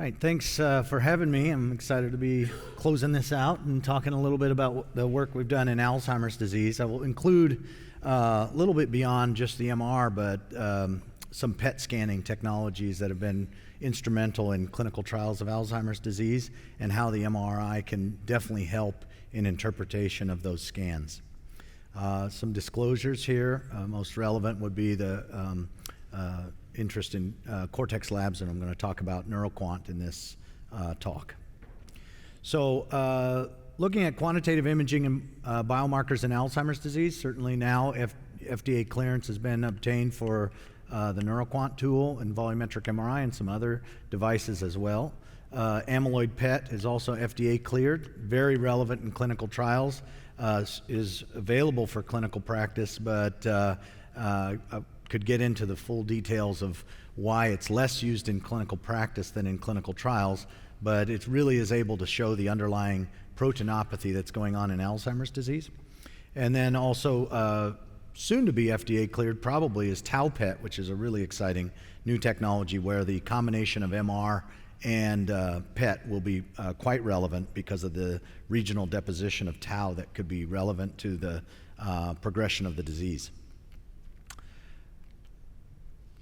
right, thanks for having me. I'm excited to be closing this out and talking a little bit about the work we've done in Alzheimer's disease. I will include a little bit beyond just the MR, but some PET scanning technologies that have been instrumental in clinical trials of Alzheimer's disease and how the MRI can definitely help in interpretation of those scans. Some disclosures here. Most relevant would be the interest in Cortex Labs, and I'm going to talk about NeuroQuant in this talk. So looking at quantitative imaging and biomarkers in Alzheimer's disease, certainly now FDA clearance has been obtained for the NeuroQuant tool and volumetric MRI and some other devices as well. Amyloid PET is also FDA cleared, very relevant in clinical trials, is available for clinical practice, but could get into the full details of why it's less used in clinical practice than in clinical trials, but it really is able to show the underlying proteinopathy that's going on in Alzheimer's disease. And then also soon to be FDA cleared probably is tau PET, which is a really exciting new technology where the combination of MR and PET will be quite relevant because of the regional deposition of tau that could be relevant to the progression of the disease.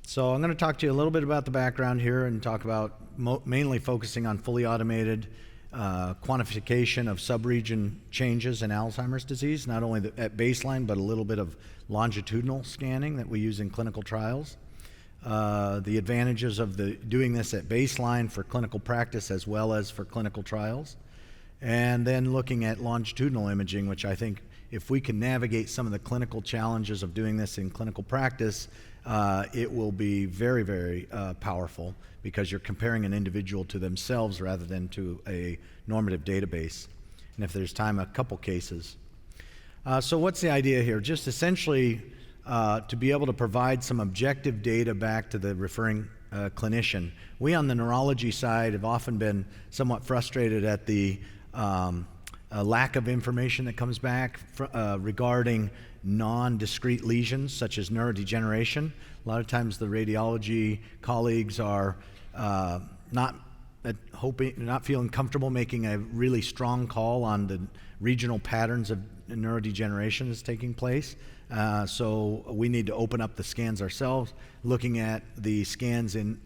So I'm going to talk to you a little bit about the background here and talk about mainly focusing on fully automated quantification of subregion changes in Alzheimer's disease, not only at baseline, but a little bit of longitudinal scanning that we use in clinical trials. The advantages of doing this at baseline for clinical practice as well as for clinical trials. And then looking at longitudinal imaging, which I think if we can navigate some of the clinical challenges of doing this in clinical practice, it will be very, very powerful because you're comparing an individual to themselves rather than to a normative database. And if there's time, a couple cases. So what's the idea here? Just essentially to be able to provide some objective data back to the referring clinician. We on the neurology side have often been somewhat frustrated at the lack of information that comes back regarding non-discrete lesions such as neurodegeneration. A lot of times the radiology colleagues are not feeling comfortable making a really strong call on the regional patterns of neurodegeneration that's taking place. So we need to open up the scans ourselves, looking at the scans in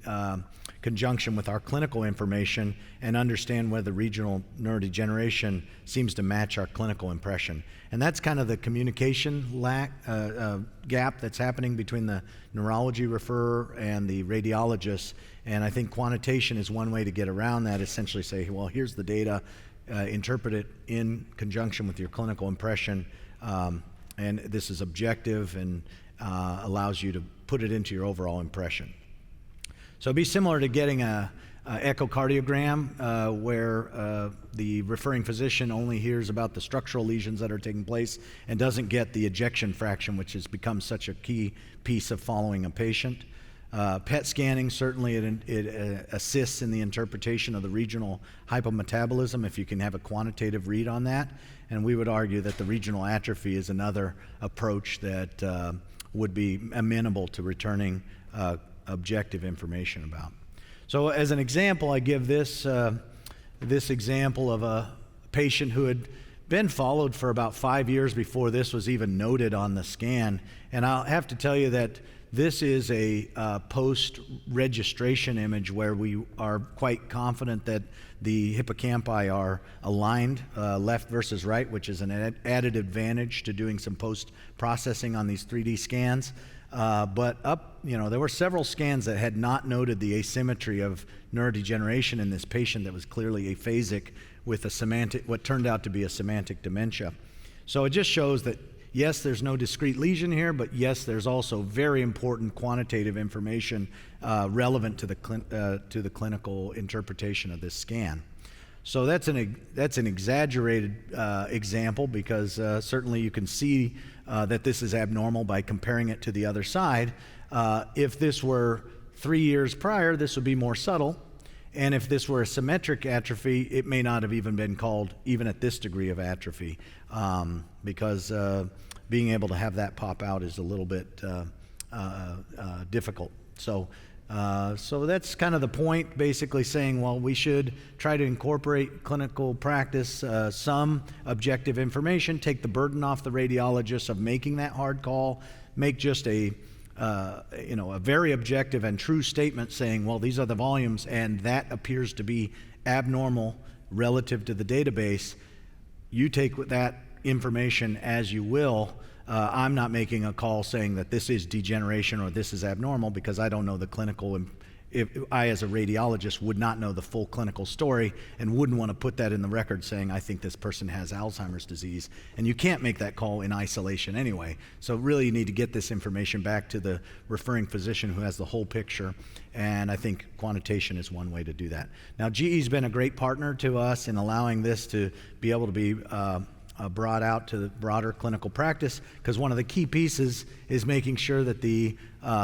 conjunction with our clinical information and understand whether regional neurodegeneration seems to match our clinical impression. And that's kind of the communication gap that's happening between the neurology referrer and the radiologist. And I think quantitation is one way to get around that, essentially say, well, here's the data, interpret it in conjunction with your clinical impression, and this is objective and allows you to put it into your overall impression. So it'd be similar to getting an echocardiogram where the referring physician only hears about the structural lesions that are taking place and doesn't get the ejection fraction, which has become such a key piece of following a patient. PET scanning, certainly it assists in the interpretation of the regional hypometabolism if you can have a quantitative read on that. And we would argue that the regional atrophy is another approach that would be amenable to returning objective information about. So as an example, I give this example of a patient who had been followed for about 5 years before this was even noted on the scan. And I'll have to tell you that this is a post-registration image where we are quite confident that the hippocampi are aligned left versus right, which is an added advantage to doing some post-processing on these 3D scans. But there were several scans that had not noted the asymmetry of neurodegeneration in this patient that was clearly aphasic with what turned out to be a semantic dementia. So it just shows that yes, there's no discrete lesion here, but yes, there's also very important quantitative information relevant to the clinical interpretation of this scan. So that's an exaggerated example because certainly you can see that this is abnormal by comparing it to the other side. If this were 3 years prior, this would be more subtle. And if this were a symmetric atrophy, it may not have even been called even at this degree of atrophy because being able to have that pop out is a little bit difficult. So So that's kind of the point, basically saying, well, we should try to incorporate clinical practice, some objective information, take the burden off the radiologist of making that hard call, make just a very objective and true statement saying, well, these are the volumes, and that appears to be abnormal relative to the database. You take that information as you will. I'm not making a call saying that this is degeneration or this is abnormal, because I don't know the clinical, if I as a radiologist would not know the full clinical story and wouldn't want to put that in the record saying I think this person has Alzheimer's disease. And you can't make that call in isolation anyway. So really you need to get this information back to the referring physician who has the whole picture, and I think quantitation is one way to do that. Now, GE's been a great partner to us in allowing this to be able to be brought out to the broader clinical practice, because one of the key pieces is making sure that the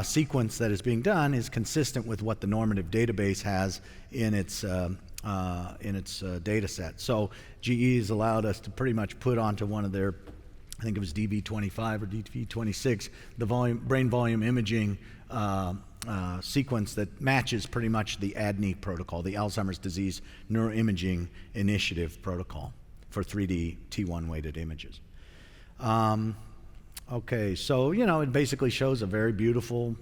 sequence that is being done is consistent with what the normative database has in its data set. So GE has allowed us to pretty much put onto one of their, I think it was DV25 or DV26, the brain volume imaging sequence that matches pretty much the ADNI protocol, the Alzheimer's Disease Neuroimaging Initiative protocol for 3D T1 weighted images. Okay, so, it basically shows a very beautiful,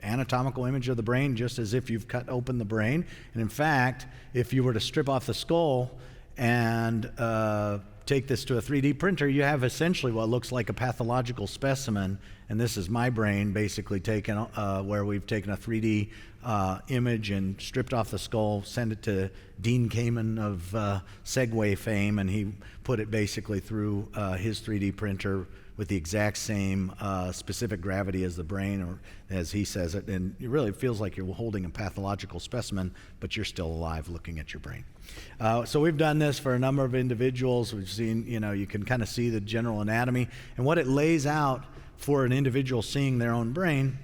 anatomical image of the brain, just as if you've cut open the brain. And in fact, if you were to strip off the skull and take this to a 3D printer, you have essentially what looks like a pathological specimen. And this is my brain basically taken, where we've taken a 3D image and stripped off the skull, sent it to Dean Kamen of Segway fame, and he put it basically through his 3D printer with the exact same specific gravity as the brain, or as he says it, and it really feels like you're holding a pathological specimen, but you're still alive looking at your brain. So we've done this for a number of individuals. We've seen, you can kind of see the general anatomy, and what it lays out for an individual seeing their own brain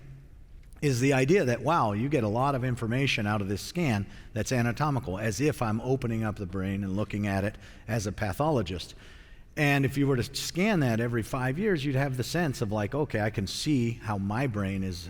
is the idea that, wow, you get a lot of information out of this scan that's anatomical, as if I'm opening up the brain and looking at it as a pathologist. And if you were to scan that every 5 years, you'd have the sense of like, okay, I can see how my brain is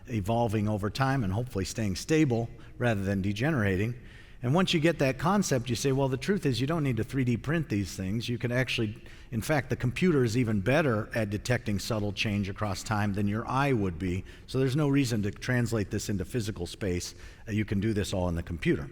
evolving over time and hopefully staying stable rather than degenerating. And once you get that concept, you say, well, the truth is you don't need to 3D print these things. You can actually, in fact, the computer is even better at detecting subtle change across time than your eye would be. So there's no reason to translate this into physical space. You can do this all in the computer.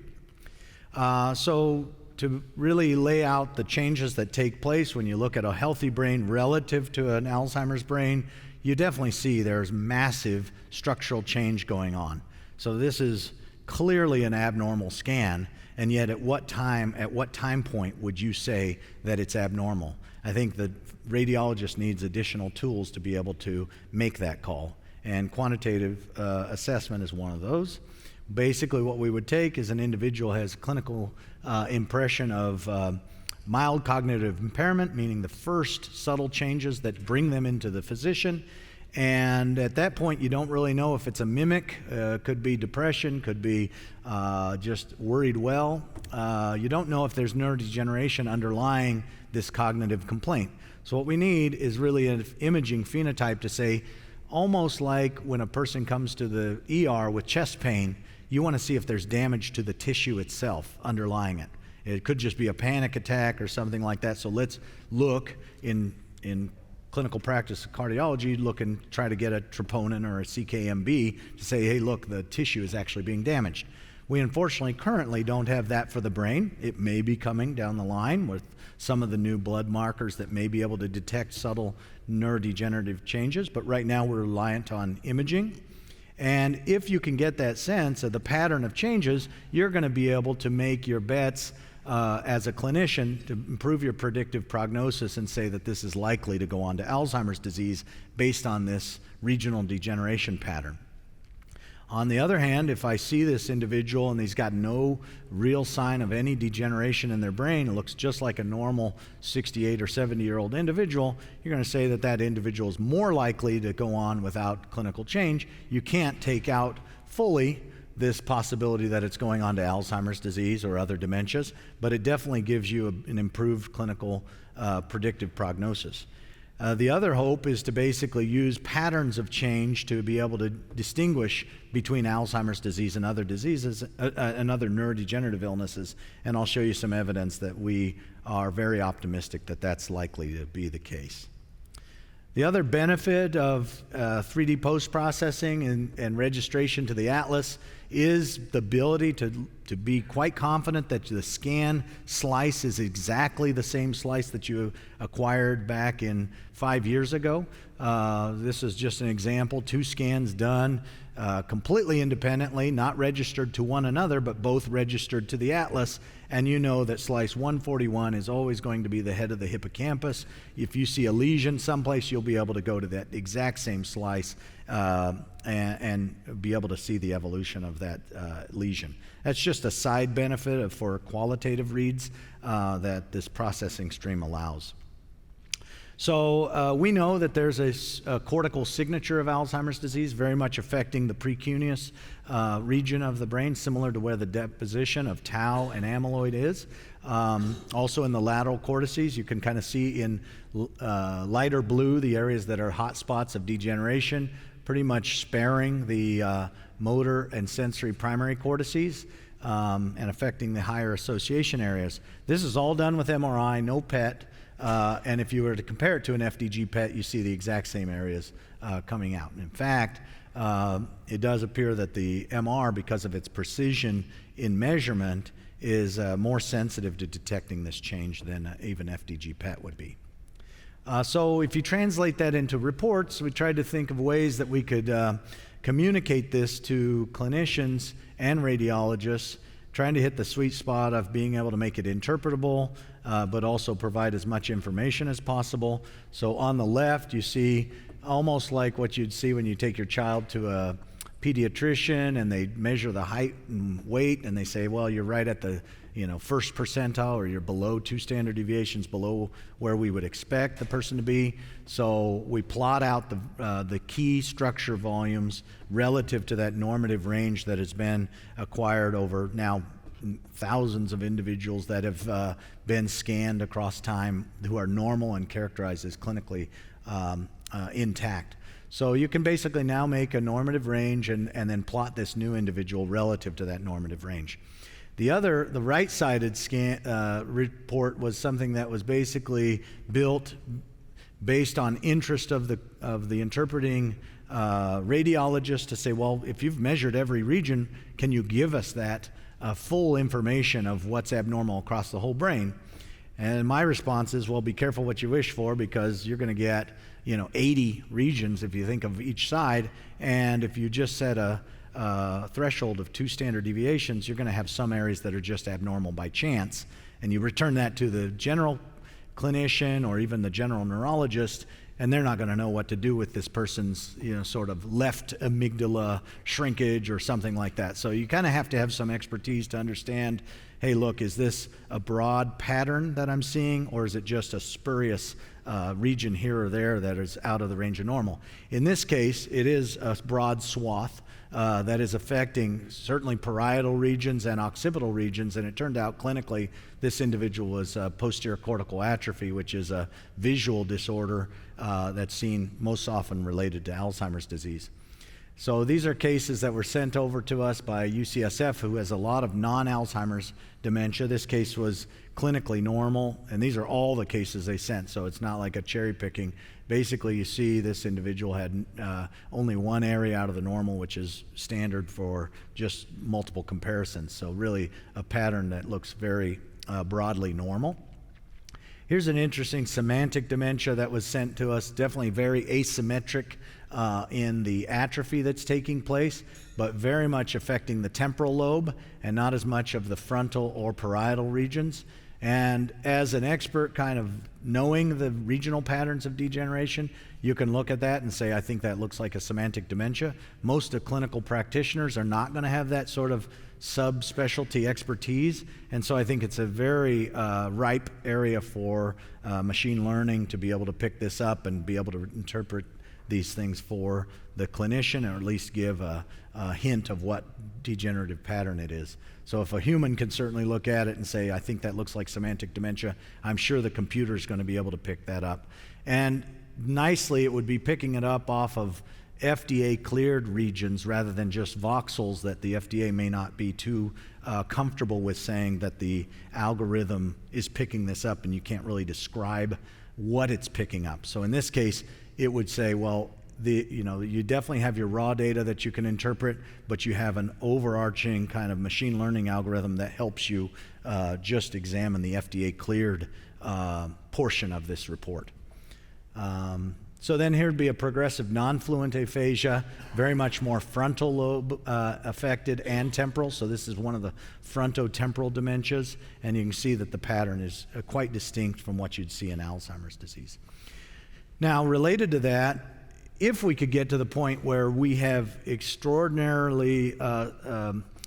So to really lay out the changes that take place when you look at a healthy brain relative to an Alzheimer's brain, you definitely see there's massive structural change going on. So this is clearly an abnormal scan, and yet at what time point would you say that it's abnormal? I think the radiologist needs additional tools to be able to make that call, and quantitative assessment is one of those. Basically what we would take is an individual has clinical impression of mild cognitive impairment, meaning the first subtle changes that bring them into the physician. And at that point, you don't really know if it's a mimic, could be depression, could be just worried well. You don't know if there's neurodegeneration underlying this cognitive complaint. So what we need is really an imaging phenotype to say, almost like when a person comes to the ER with chest pain, you want to see if there's damage to the tissue itself underlying it. It could just be a panic attack or something like that. So let's look in clinical practice of cardiology, look and try to get a troponin or a CKMB to say, hey, look, the tissue is actually being damaged. We unfortunately currently don't have that for the brain. It may be coming down the line with some of the new blood markers that may be able to detect subtle neurodegenerative changes, but right now we're reliant on imaging. And if you can get that sense of the pattern of changes, you're going to be able to make your bets as a clinician to improve your predictive prognosis and say that this is likely to go on to Alzheimer's disease based on this regional degeneration pattern. On the other hand, if I see this individual and he's got no real sign of any degeneration in their brain, it looks just like a normal 68 or 70-year-old individual, you're going to say that that individual is more likely to go on without clinical change. You can't take out fully this possibility that it's going on to Alzheimer's disease or other dementias, but it definitely gives you an improved clinical predictive prognosis. The other hope is to basically use patterns of change to be able to distinguish between Alzheimer's disease and other diseases and other neurodegenerative illnesses. And I'll show you some evidence that we are very optimistic that that's likely to be the case. The other benefit of 3D post-processing and registration to the Atlas is the ability to be quite confident that the scan slice is exactly the same slice that you acquired back in 5 years ago. This is just an example, 2 scans done completely independently, not registered to one another, but both registered to the Atlas. And you know that slice 141 is always going to be the head of the hippocampus. If you see a lesion someplace, you'll be able to go to that exact same slice and be able to see the evolution of that lesion. That's just a side benefit for qualitative reads that this processing stream allows. So we know that there's a cortical signature of Alzheimer's disease, very much affecting the precuneus region of the brain, similar to where the deposition of tau and amyloid is. Also in the lateral cortices, you can kind of see in lighter blue the areas that are hot spots of degeneration, pretty much sparing the motor and sensory primary cortices and affecting the higher association areas. This is all done with MRI, no PET. And if you were to compare it to an FDG PET, you see the exact same areas coming out. And in fact, it does appear that the MR, because of its precision in measurement, is more sensitive to detecting this change than even FDG PET would be. So if you translate that into reports, we tried to think of ways that we could communicate this to clinicians and radiologists, trying to hit the sweet spot of being able to make it interpretable, but also provide as much information as possible. So on the left, you see almost like what you'd see when you take your child to a pediatrician and they measure the height and weight and they say, well, you're right at the first percentile, or you're below 2 standard deviations below where we would expect the person to be. So we plot out the key structure volumes relative to that normative range that has been acquired over now thousands of individuals that have been scanned across time who are normal and characterized as clinically intact. So you can basically now make a normative range and then plot this new individual relative to that normative range. The right-sided scan report was something that was basically built based on interest of the interpreting radiologist to say, well, if you've measured every region, can you give us that full information of what's abnormal across the whole brain? And my response is, well, be careful what you wish for, because you're going to get 80 regions if you think of each side, and if you just set a threshold of 2 standard deviations, you're going to have some areas that are just abnormal by chance, and you return that to the general clinician or even the general neurologist, and they're not going to know what to do with this person's sort of left amygdala shrinkage or something like that. So you kind of have to have some expertise to understand, hey, look, is this a broad pattern that I'm seeing, or is it just a spurious region here or there that is out of the range of normal? In this case, it is a broad swath that is affecting certainly parietal regions and occipital regions, and it turned out clinically this individual was posterior cortical atrophy, which is a visual disorder that's seen most often related to Alzheimer's disease. So these are cases that were sent over to us by UCSF, who has a lot of non-Alzheimer's dementia. This case was clinically normal, and these are all the cases they sent, so it's not like a cherry picking. Basically, you see this individual had only one area out of the normal, which is standard for just multiple comparisons. So really a pattern that looks very broadly normal. Here's an interesting semantic dementia that was sent to us, definitely very asymmetric in the atrophy that's taking place, but very much affecting the temporal lobe and not as much of the frontal or parietal regions. And as an expert kind of knowing the regional patterns of degeneration, you can look at that and say, I think that looks like a semantic dementia. Most of clinical practitioners are not going to have that sort of subspecialty expertise, and so I think it's a very ripe area for machine learning to be able to pick this up and be able to interpret these things for the clinician, or at least give a hint of what degenerative pattern it is. So if a human can certainly look at it and say, I think that looks like semantic dementia, I'm sure the computer is going to be able to pick that up. And nicely it would be picking it up off of FDA cleared regions rather than just voxels that the FDA may not be too comfortable with saying that the algorithm is picking this up and you can't really describe what it's picking up. So in this case, it would say, well, you definitely have your raw data that you can interpret, but you have an overarching kind of machine learning algorithm that helps you just examine the FDA cleared portion of this report. So then here would be a progressive non-fluent aphasia, very much more frontal lobe affected and temporal. So this is one of the frontotemporal dementias, and you can see that the pattern is quite distinct from what you'd see in Alzheimer's disease. Now, related to that, if we could get to the point where we have extraordinarily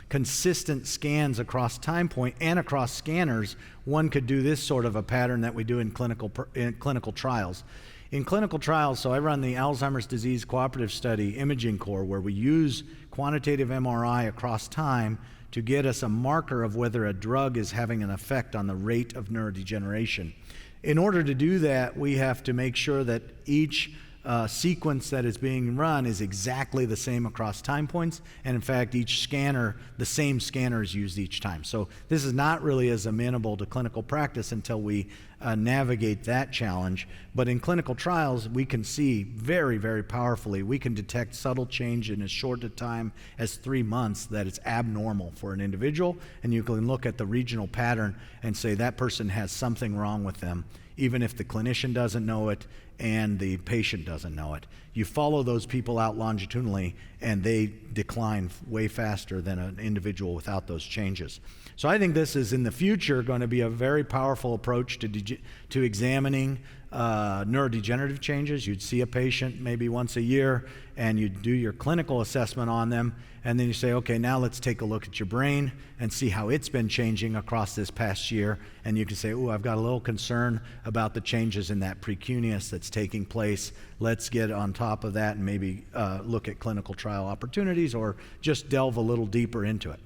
consistent scans across time point and across scanners, one could do this sort of a pattern that we do in clinical trials. In clinical trials, so I run the Alzheimer's Disease Cooperative Study Imaging Core, where we use quantitative MRI across time to get us a marker of whether a drug is having an effect on the rate of neurodegeneration. In order to do that, we have to make sure that each sequence that is being run is exactly the same across time points, and in fact each scanner, the same scanner is used each time. So this is not really as amenable to clinical practice until we navigate that challenge, but in clinical trials we can see very, very powerfully, we can detect subtle change in as short a time as 3 months that it's abnormal for an individual, and you can look at the regional pattern and say that person has something wrong with them, even if the clinician doesn't know it and the patient doesn't know it. You follow those people out longitudinally and they decline way faster than an individual without those changes. So I think this is in the future going to be a very powerful approach to examining neurodegenerative changes. You'd see a patient maybe once a year and you'd do your clinical assessment on them, and then you say, okay, now let's take a look at your brain and see how it's been changing across this past year, and you can say, oh, I've got a little concern about the changes in that precuneus that's taking place. Let's get on top of that and maybe look at clinical trial opportunities or just delve a little deeper into it.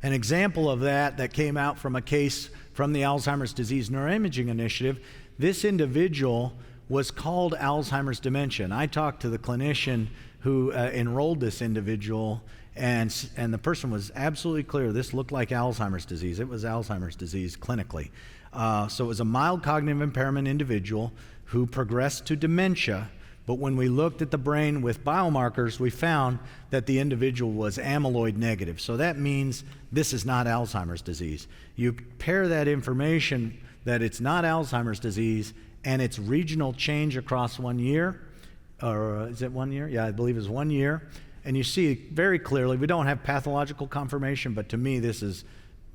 An example of that came out from a case from the Alzheimer's Disease Neuroimaging Initiative. This individual was called Alzheimer's dementia. And I talked to the clinician who enrolled this individual, and the person was absolutely clear this looked like Alzheimer's disease. It was Alzheimer's disease clinically. So it was a mild cognitive impairment individual who progressed to dementia, but when we looked at the brain with biomarkers, we found that the individual was amyloid negative. So that means this is not Alzheimer's disease. You pair that information that it's not Alzheimer's disease and it's regional change across 1 year, or is it 1 year? Yeah, I believe it's 1 year. And you see very clearly, we don't have pathological confirmation, but to me this is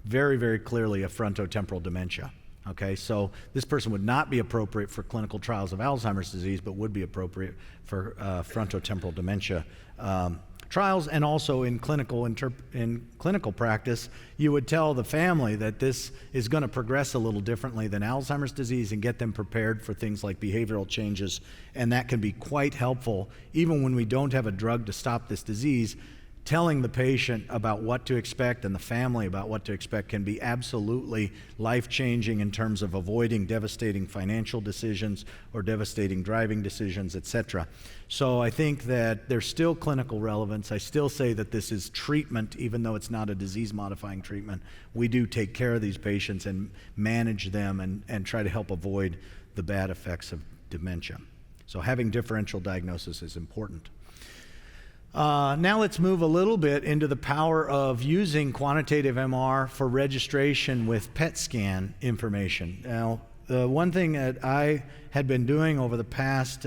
very, very clearly a frontotemporal dementia. Okay, so this person would not be appropriate for clinical trials of Alzheimer's disease, but would be appropriate for frontotemporal dementia trials, and also in clinical practice, you would tell the family that this is going to progress a little differently than Alzheimer's disease and get them prepared for things like behavioral changes, and that can be quite helpful even when we don't have a drug to stop this disease. Telling the patient about what to expect and the family about what to expect can be absolutely life-changing in terms of avoiding devastating financial decisions or devastating driving decisions, etc. So I think that there's still clinical relevance. I still say that this is treatment, even though it's not a disease-modifying treatment. We do take care of these patients and manage them and try to help avoid the bad effects of dementia. So having differential diagnosis is important. Now let's move a little bit into the power of using quantitative MR for registration with PET scan information. Now, the one thing that I had been doing over the past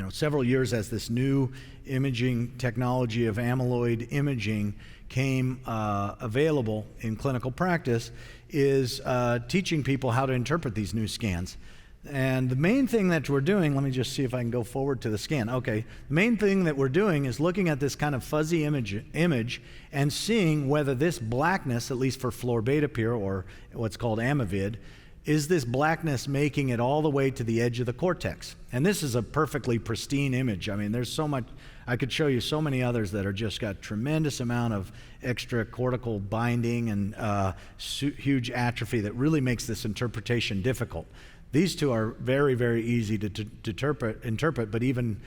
several years as this new imaging technology of amyloid imaging came available in clinical practice is teaching people how to interpret these new scans. And the main thing that we're doing, let me just see if I can go forward to the scan. Okay, the main thing that we're doing is looking at this kind of fuzzy image and seeing whether this blackness, at least for florbetapir or what's called amyvid, is this blackness making it all the way to the edge of the cortex. And this is a perfectly pristine image. I mean, there's so much, I could show you so many others that are just got tremendous amount of extracortical binding and huge atrophy that really makes this interpretation difficult. These two are very, very easy to interpret, but even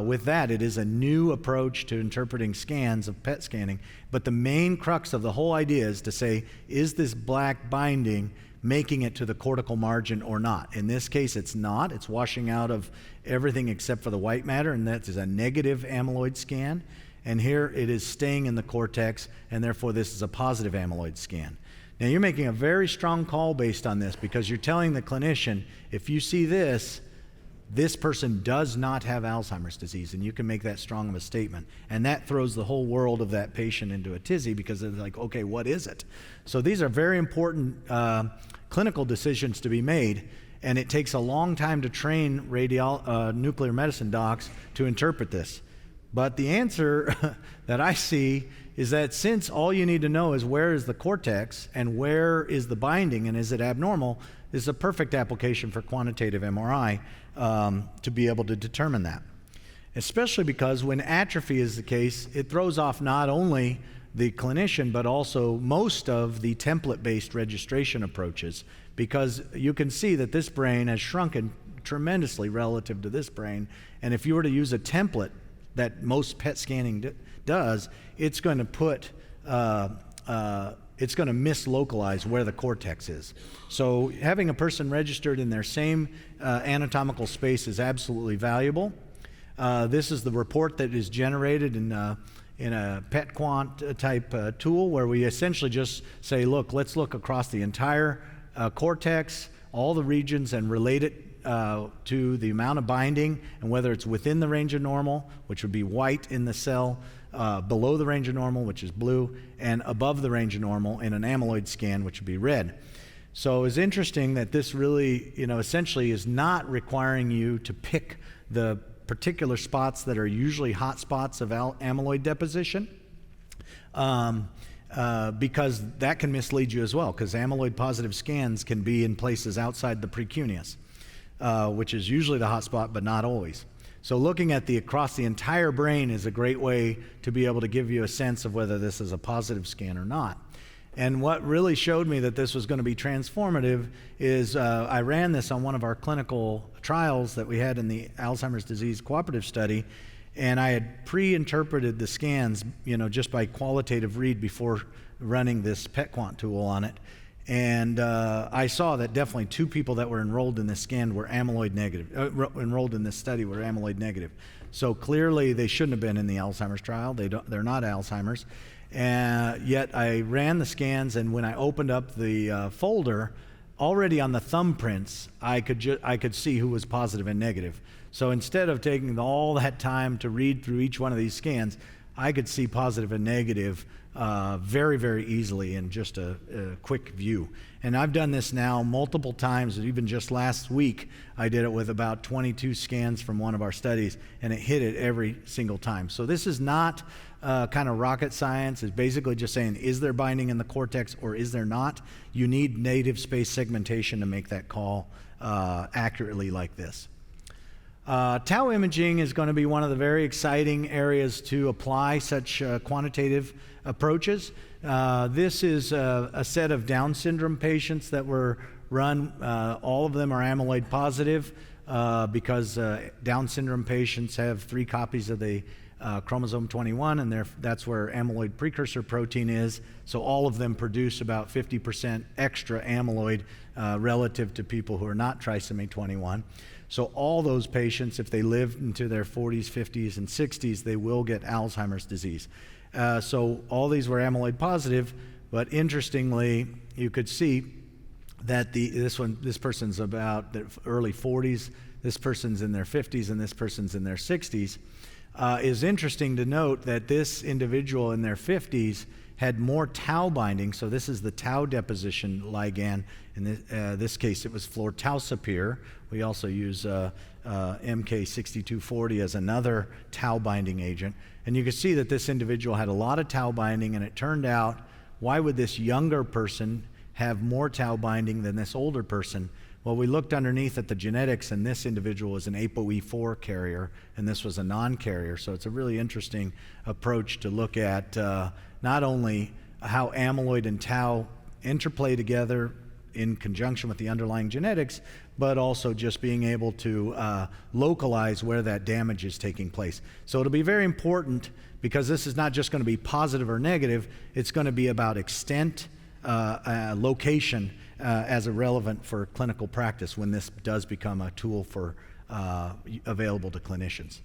with that, it is a new approach to interpreting scans of PET scanning. But the main crux of the whole idea is to say, is this black binding making it to the cortical margin or not? In this case, it's not. It's washing out of everything except for the white matter, and that is a negative amyloid scan. And here it is staying in the cortex, and therefore this is a positive amyloid scan. Now, you're making a very strong call based on this, because you're telling the clinician, if you see this, this person does not have Alzheimer's disease, and you can make that strong of a statement. And that throws the whole world of that patient into a tizzy, because they're like, okay, what is it? So these are very important clinical decisions to be made, and it takes a long time to train nuclear medicine docs to interpret this. But the answer that I see is that since all you need to know is where is the cortex and where is the binding and is it abnormal, this is a perfect application for quantitative MRI to be able to determine that. Especially because when atrophy is the case, it throws off not only the clinician but also most of the template-based registration approaches, because you can see that this brain has shrunken tremendously relative to this brain, and if you were to use a template that most PET scanning does, it's going to mislocalize where the cortex is. So having a person registered in their same anatomical space is absolutely valuable. This is the report that is generated in a PET quant type tool, where we essentially just say, look, let's look across the entire cortex, all the regions, and relate it to the amount of binding and whether it's within the range of normal, which would be white in the cell, below the range of normal, which is blue, and above the range of normal in an amyloid scan, which would be red. So it's interesting that this really, essentially is not requiring you to pick the particular spots that are usually hot spots of amyloid deposition, because that can mislead you as well, because amyloid positive scans can be in places outside the precuneus, which is usually the hot spot, but not always. So looking at across the entire brain is a great way to be able to give you a sense of whether this is a positive scan or not. And what really showed me that this was going to be transformative is I ran this on one of our clinical trials that we had in the Alzheimer's disease cooperative study, and I had pre-interpreted the scans, just by qualitative read before running this PET quant tool on it. And I saw that definitely 2 people that were enrolled in this scan were amyloid negative, enrolled in this study were amyloid negative. So clearly they shouldn't have been in the Alzheimer's trial. They're not Alzheimer's. Yet I ran the scans, and when I opened up the folder, already on the thumbprints, I could see who was positive and negative. So instead of taking all that time to read through each one of these scans, I could see positive and negative very, very easily in just a quick view. And I've done this now multiple times. Even just last week, I did it with about 22 scans from one of our studies, and it hit it every single time. So this is not kind of rocket science. It's basically just saying, is there binding in the cortex or is there not? You need native space segmentation to make that call accurately like this. Tau imaging is going to be one of the very exciting areas to apply such quantitative approaches. This is a set of Down syndrome patients that were run. All of them are amyloid positive because Down syndrome patients have 3 copies of the chromosome 21, and that's where amyloid precursor protein is. So all of them produce about 50% extra amyloid relative to people who are not trisomy 21. So all those patients, if they live into their 40s, 50s, and 60s, they will get Alzheimer's disease. So all these were amyloid positive, but interestingly, you could see that this person's about the early 40s, this person's in their 50s, and this person's in their 60s. Is interesting to note that this individual in their 50s had more tau binding, so this is the tau deposition ligand. In this case, it was fluortaucipir. We also use MK6240 as another tau binding agent. And you can see that this individual had a lot of tau binding, and it turned out, why would this younger person have more tau binding than this older person? Well, we looked underneath at the genetics, and this individual was an ApoE4 carrier, and this was a non-carrier. So it's a really interesting approach to look at not only how amyloid and tau interplay together in conjunction with the underlying genetics, but also just being able to localize where that damage is taking place. So it'll be very important, because this is not just going to be positive or negative, it's going to be about extent, location as relevant for clinical practice when this does become a tool for available to clinicians.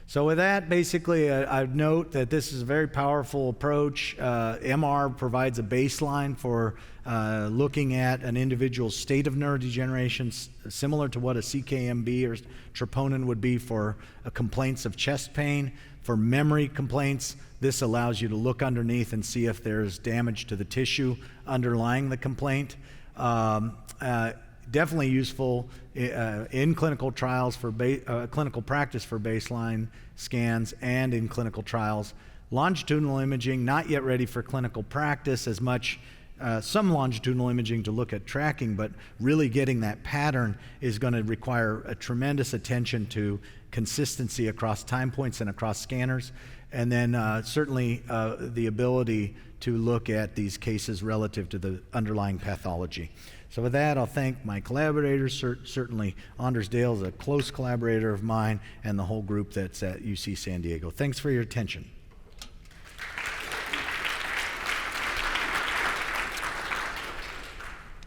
So with that, basically, I'd note that this is a very powerful approach. MR provides a baseline for looking at an individual's state of neurodegeneration, similar to what a CKMB or troponin would be for complaints of chest pain. For memory complaints, this allows you to look underneath and see if there's damage to the tissue underlying the complaint. Definitely useful in clinical trials for clinical practice for baseline scans and in clinical trials. Longitudinal imaging, not yet ready for clinical practice as much. Some longitudinal imaging to look at tracking, but really getting that pattern is going to require a tremendous attention to consistency across time points and across scanners. And then certainly the ability to look at these cases relative to the underlying pathology. So with that, I'll thank my collaborators. Certainly Anders Dale is a close collaborator of mine, and the whole group that's at UC San Diego. Thanks for your attention.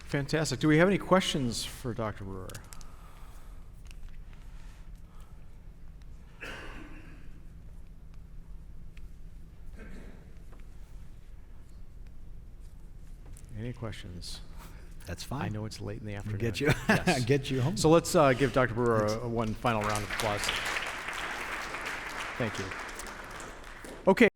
Fantastic. Do we have any questions for Dr. Brewer? Any questions? That's fine. I know it's late in the afternoon. Get you, yes. Get you home. So let's give Dr. Brewer one final round of applause. Thank you. Okay.